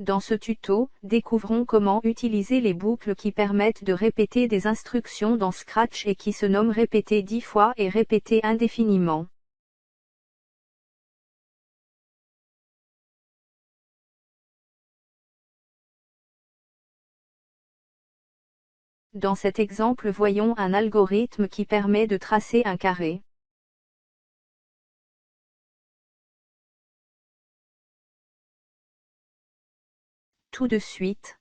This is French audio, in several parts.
Dans ce tuto, découvrons comment utiliser les boucles qui permettent de répéter des instructions dans Scratch et qui se nomment répéter 10 fois et répéter indéfiniment. Dans cet exemple, voyons un algorithme qui permet de tracer un carré. Tout de suite,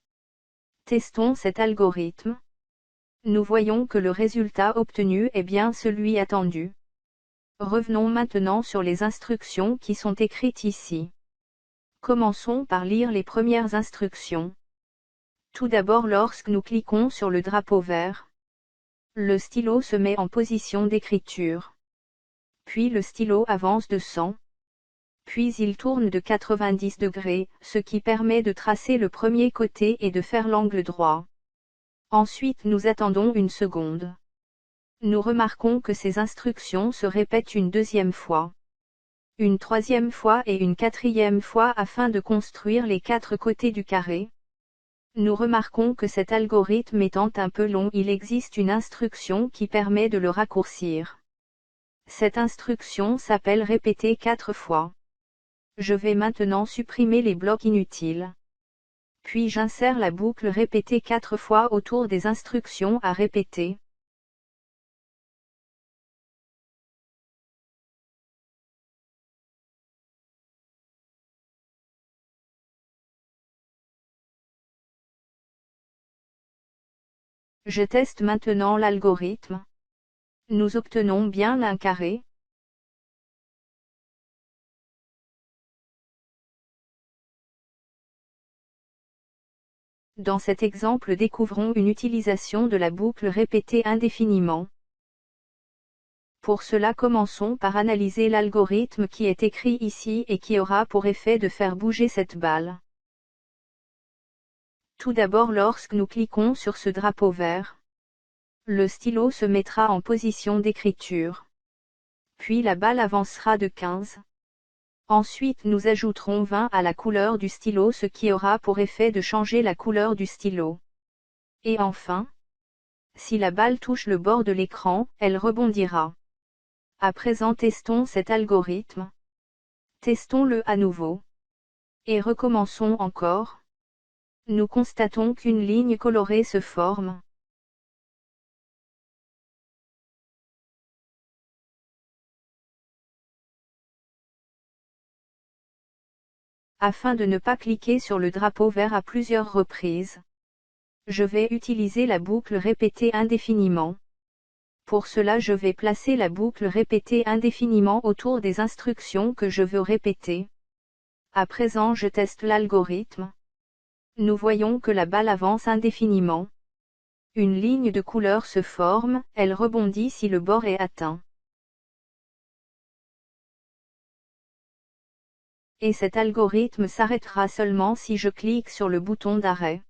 testons cet algorithme. Nous voyons que le résultat obtenu est bien celui attendu. Revenons maintenant sur les instructions qui sont écrites ici. Commençons par lire les premières instructions. Tout d'abord, lorsque nous cliquons sur le drapeau vert, le stylo se met en position d'écriture. Puis le stylo avance de 100. Puis il tourne de 90 degrés, ce qui permet de tracer le premier côté et de faire l'angle droit. Ensuite nous attendons une seconde. Nous remarquons que ces instructions se répètent une deuxième fois, une troisième fois et une quatrième fois afin de construire les 4 côtés du carré. Nous remarquons que cet algorithme étant un peu long, il existe une instruction qui permet de le raccourcir. Cette instruction s'appelle répéter 4 fois. Je vais maintenant supprimer les blocs inutiles. Puis j'insère la boucle répéter 4 fois autour des instructions à répéter. Je teste maintenant l'algorithme. Nous obtenons bien un carré. Dans cet exemple, découvrons une utilisation de la boucle répéter indéfiniment. Pour cela, commençons par analyser l'algorithme qui est écrit ici et qui aura pour effet de faire bouger cette balle. Tout d'abord, lorsque nous cliquons sur ce drapeau vert, le stylo se mettra en position d'écriture. Puis la balle avancera de 15. Ensuite nous ajouterons 20 à la couleur du stylo, ce qui aura pour effet de changer la couleur du stylo. Et enfin, si la balle touche le bord de l'écran, elle rebondira. À présent, testons cet algorithme. Testons-le à nouveau. Et recommençons encore. Nous constatons qu'une ligne colorée se forme. Afin de ne pas cliquer sur le drapeau vert à plusieurs reprises, je vais utiliser la boucle répéter indéfiniment. Pour cela, je vais placer la boucle répéter indéfiniment autour des instructions que je veux répéter. À présent, je teste l'algorithme. Nous voyons que la balle avance indéfiniment. Une ligne de couleur se forme, elle rebondit si le bord est atteint. Et cet algorithme s'arrêtera seulement si je clique sur le bouton d'arrêt.